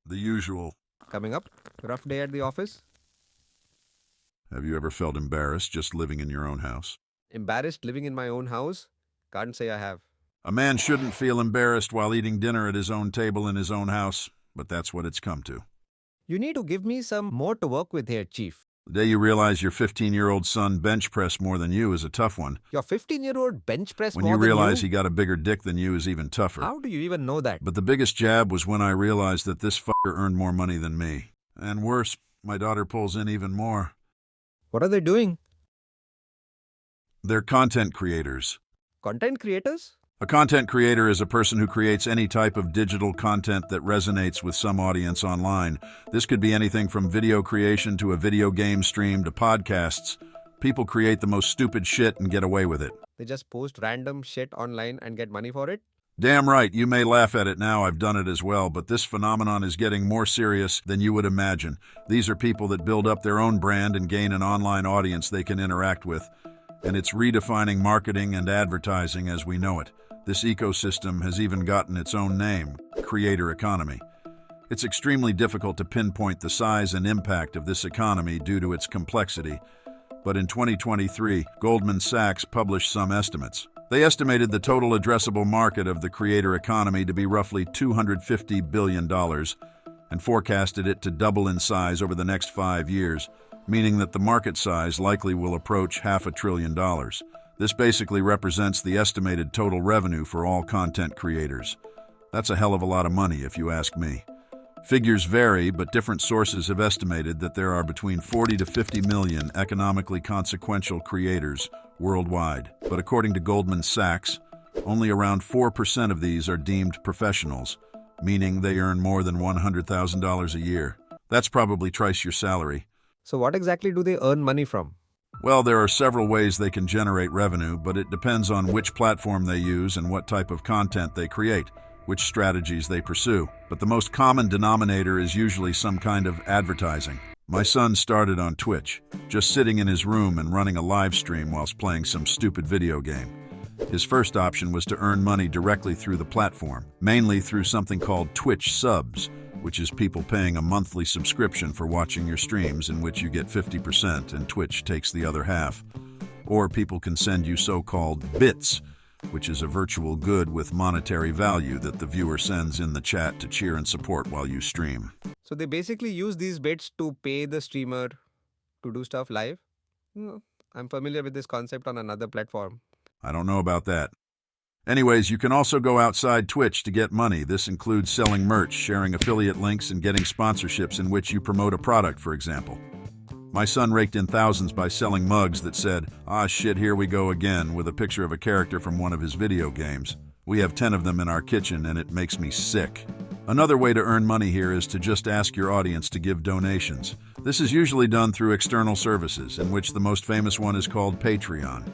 The usual. Coming up? Rough day at the office? Have you ever felt embarrassed just living in your own house? Embarrassed living in my own house? Can't say I have. A man shouldn't feel embarrassed while eating dinner at his own table in his own house, but that's what it's come to. You need to give me some more to work with here, Chief. The day you realize your 15-year-old son bench pressed more than you is a tough one. Your 15-year-old bench press When more you than realize you? he got a bigger dick than you is even tougher. How do you even know that? But the biggest jab was when I realized that this fucker earned more money than me. And worse, my daughter pulls in even more. What are they doing? They're content creators. Content creators? A content creator is a person who creates any type of digital content that resonates with some audience online. This could be anything from video creation to a video game stream to podcasts. People create the most stupid shit and get away with it. They just post random shit online and get money for it? Damn right, you may laugh at it now, I've done it as well, but this phenomenon is getting more serious than you would imagine. These are people that build up their own brand and gain an online audience they can interact with. And it's redefining marketing and advertising as we know it. This ecosystem has even gotten its own name, creator economy. It's extremely difficult to pinpoint the size and impact of this economy due to its complexity. But in 2023, Goldman Sachs published some estimates. They estimated the total addressable market of the creator economy to be roughly $250 billion and forecasted it to double in size over the next 5 years, meaning that the market size likely will approach $500 billion. This basically represents the estimated total revenue for all content creators. That's a hell of a lot of money, if you ask me. Figures vary, but different sources have estimated that there are between 40 to 50 million economically consequential creators worldwide. But according to Goldman Sachs, only around 4% of these are deemed professionals, meaning they earn more than $100,000 a year. That's probably twice your salary. So what exactly do they earn money from? Well, there are several ways they can generate revenue, but it depends on which platform they use and what type of content they create, which strategies they pursue. But the most common denominator is usually some kind of advertising. My son started on Twitch, just sitting in his room and running a live stream whilst playing some stupid video game. His first option was to earn money directly through the platform, mainly through something called Twitch subs, which is people paying a monthly subscription for watching your streams in which you get 50% and Twitch takes the other half. Or people can send you so-called bits, which is a virtual good with monetary value that the viewer sends in the chat to cheer and support while you stream. So they basically use these bits to pay the streamer to do stuff live? I'm familiar with this concept on another platform. I don't know about that. Anyways, you can also go outside Twitch to get money. This includes selling merch, sharing affiliate links, and getting sponsorships in which you promote a product, for example. My son raked in thousands by selling mugs that said, "Ah shit, here we go again," with a picture of a character from one of his video games. We have 10 of them in our kitchen and it makes me sick. Another way to earn money here is to just ask your audience to give donations. This is usually done through external services, in which the most famous one is called Patreon.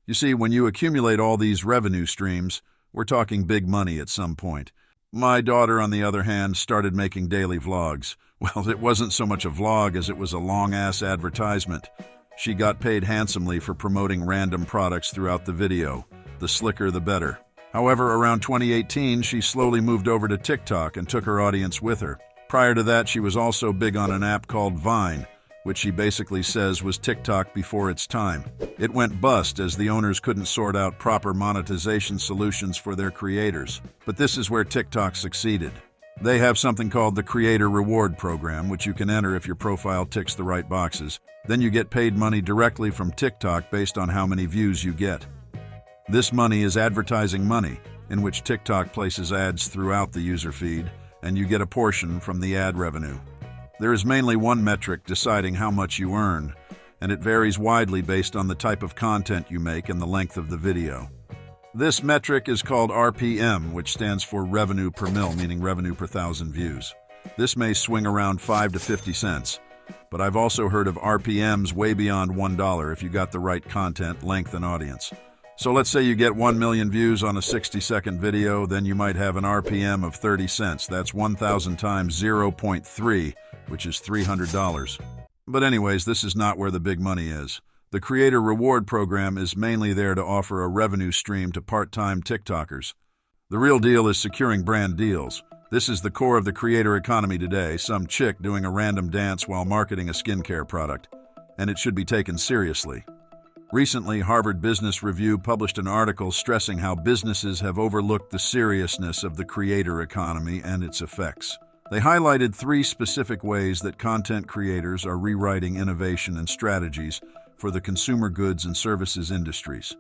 You see, when you accumulate all these revenue streams, we're talking big money at some point. My daughter, on the other hand, started making daily vlogs. Well, it wasn't so much a vlog as it was a long-ass advertisement. She got paid handsomely for promoting random products throughout the video. The slicker, the better. However, around 2018, she slowly moved over to TikTok and took her audience with her. Prior to that, she was also big on an app called Vine, which she basically says was TikTok before its time. It went bust as the owners couldn't sort out proper monetization solutions for their creators. But this is where TikTok succeeded. They have something called the Creator Reward Program, which you can enter if your profile ticks the right boxes. Then you get paid money directly from TikTok based on how many views you get. This money is advertising money, in which TikTok places ads throughout the user feed, and you get a portion from the ad revenue. There is mainly one metric deciding how much you earn, and it varies widely based on the type of content you make and the length of the video. This metric is called RPM, which stands for revenue per mil, meaning revenue per 1,000 views. This may swing around 5 to 50 cents, but I've also heard of RPMs way beyond $1 if you got the right content, length, and audience. So let's say you get 1 million views on a 60-second video, then you might have an RPM of 30 cents. That's 1,000 times 0.3, which is $300. But anyways, this is not where the big money is. The Creator Reward Program is mainly there to offer a revenue stream to part-time TikTokers. The real deal is securing brand deals. This is the core of the creator economy today, some chick doing a random dance while marketing a skincare product. And it should be taken seriously. Recently, Harvard Business Review published an article stressing how businesses have overlooked the seriousness of the creator economy and its effects. They highlighted 3 specific ways that content creators are rewriting innovation and strategies for the consumer goods and services industries.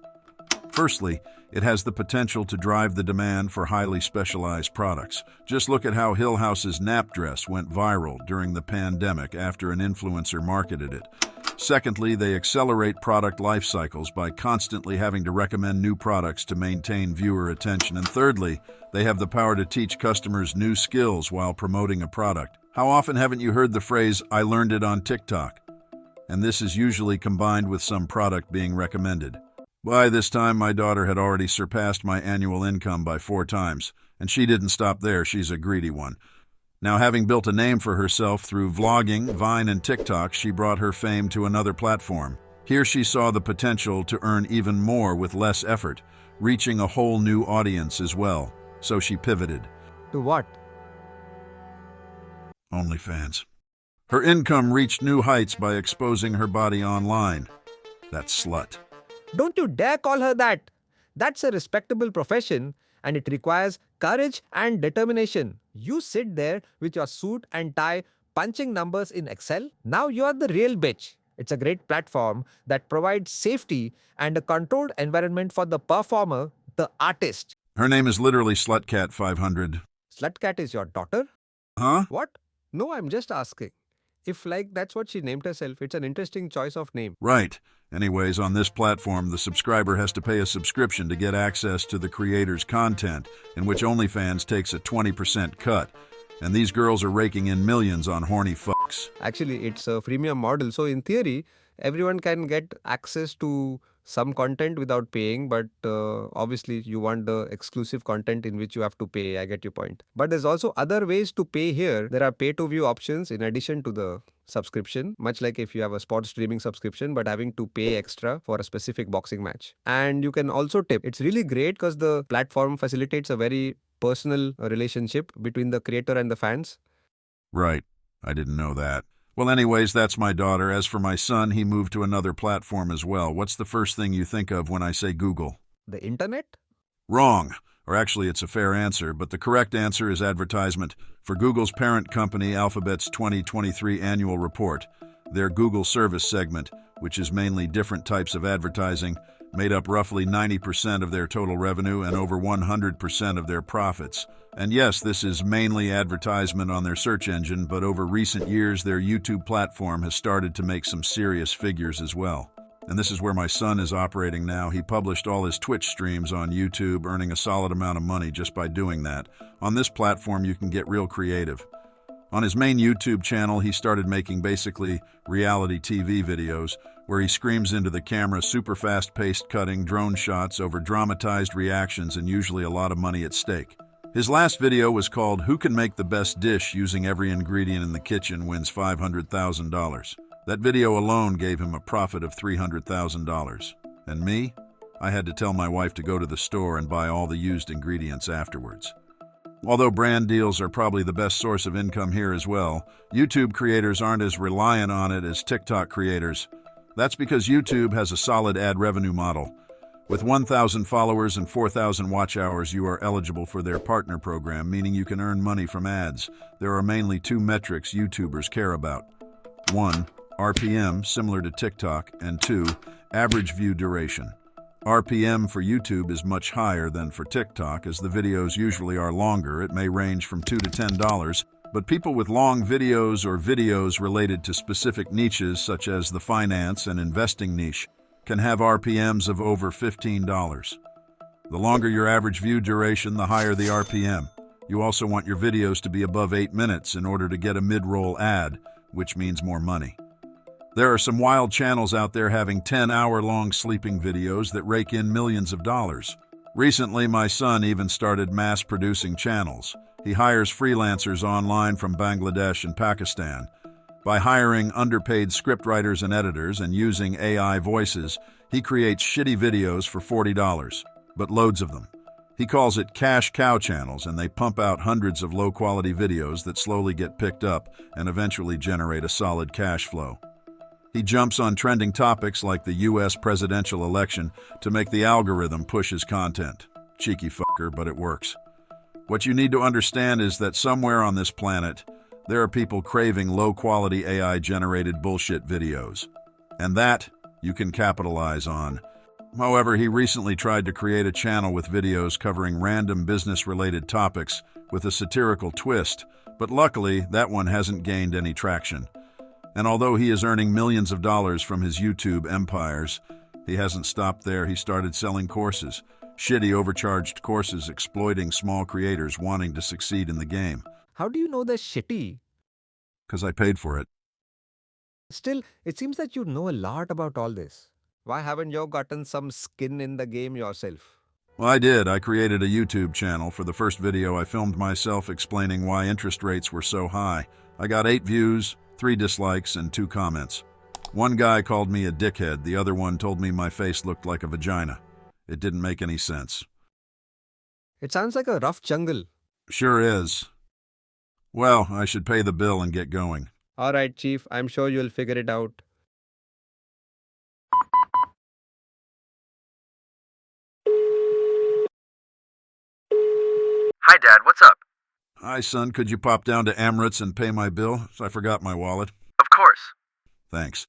Firstly, it has the potential to drive the demand for highly specialized products. Just look at how Hill House's nap dress went viral during the pandemic after an influencer marketed it. Secondly, they accelerate product life cycles by constantly having to recommend new products to maintain viewer attention. And thirdly, they have the power to teach customers new skills while promoting a product. How often haven't you heard the phrase, "I learned it on TikTok"? And this is usually combined with some product being recommended. By this time, my daughter had already surpassed my annual income by 4 times, and she didn't stop there. She's a greedy one. Now, having built a name for herself through vlogging, Vine, and TikTok, she brought her fame to another platform. Here she saw the potential to earn even more with less effort, reaching a whole new audience as well. So she pivoted. To what? OnlyFans. Her income reached new heights by exposing her body online. That slut. Don't you dare call her that! That's a respectable profession, and it requires courage and determination. You sit there with your suit and tie punching numbers in Excel. Now you're the real bitch. It's a great platform that provides safety and a controlled environment for the performer, the artist. Her name is literally Slutcat500. Slutcat is your daughter? Huh? What? No, I'm just asking. If that's what she named herself, it's an interesting choice of name. Right. Anyways, on this platform, the subscriber has to pay a subscription to get access to the creator's content, in which OnlyFans takes a 20% cut. And these girls are raking in millions on horny fucks. Actually, it's a freemium model, so in theory, everyone can get access to some content without paying, but obviously you want the exclusive content in which you have to pay. I get your point. But there's also other ways to pay here. There are pay-to-view options in addition to the subscription, much like if you have a sports streaming subscription but having to pay extra for a specific boxing match. And you can also tip. It's really great because the platform facilitates a very personal relationship between the creator and the fans. Right. I didn't know that. Well, anyways, that's my daughter. As for my son, he moved to another platform as well. What's the first thing you think of when I say Google? The internet? Wrong. Or actually, it's a fair answer, but the correct answer is advertisement. For Google's parent company, Alphabet's 2023 annual report, their Google service segment, which is mainly different types of advertising, made up roughly 90% of their total revenue and over 100% of their profits. And yes, this is mainly advertisement on their search engine, but over recent years, their YouTube platform has started to make some serious figures as well. And this is where my son is operating now. He published all his Twitch streams on YouTube, earning a solid amount of money just by doing that. On this platform, you can get real creative. On his main YouTube channel, he started making basically reality TV videos, where he screams into the camera super fast-paced cutting, drone shots over dramatized reactions, and usually a lot of money at stake. His last video was called "Who Can Make the Best Dish Using Every Ingredient in the Kitchen Wins $500,000. That video alone gave him a profit of $300,000. And me? I had to tell my wife to go to the store and buy all the used ingredients afterwards. Although brand deals are probably the best source of income here as well, YouTube creators aren't as reliant on it as TikTok creators. That's because YouTube has a solid ad revenue model. With 1,000 followers and 4,000 watch hours, you are eligible for their partner program, meaning you can earn money from ads. There are mainly 2 metrics YouTubers care about. 1. RPM, similar to TikTok, and 2. Average view duration. RPM for YouTube is much higher than for TikTok, as the videos usually are longer. It may range from $2 to $10, but people with long videos or videos related to specific niches, such as the finance and investing niche, can have RPMs of over $15. The longer your average view duration, the higher the RPM. You also want your videos to be above 8 minutes in order to get a mid-roll ad, which means more money. There are some wild channels out there having 10-hour-long sleeping videos that rake in millions of dollars. Recently, my son even started mass-producing channels. He hires freelancers online from Bangladesh and Pakistan. By hiring underpaid scriptwriters and editors and using AI voices, he creates shitty videos for $40, but loads of them. He calls it cash cow channels, and they pump out hundreds of low-quality videos that slowly get picked up and eventually generate a solid cash flow. He jumps on trending topics like the U.S. presidential election to make the algorithm push his content. Cheeky fucker, but it works. What you need to understand is that somewhere on this planet, there are people craving low-quality AI-generated bullshit videos. And that you can capitalize on. However, he recently tried to create a channel with videos covering random business-related topics with a satirical twist, but luckily, that one hasn't gained any traction. And although he is earning millions of dollars from his YouTube empires, he hasn't stopped there. He started selling courses. Shitty, overcharged courses exploiting small creators wanting to succeed in the game. How do you know they're shitty? 'Cause I paid for it. Still, it seems that you know a lot about all this. Why haven't you gotten some skin in the game yourself? Well, I did. I created a YouTube channel. For the first video, I filmed myself explaining why interest rates were so high. I got 8 views, 3 dislikes, and 2 comments. One guy called me a dickhead. The other one told me my face looked like a vagina. It didn't make any sense. It sounds like a rough jungle. Sure is. Well, I should pay the bill and get going. All right, Chief, I'm sure you'll figure it out. Hi, Dad. What's up? Hi, son. Could you pop down to Emirates and pay my bill? I forgot my wallet. Of course. Thanks.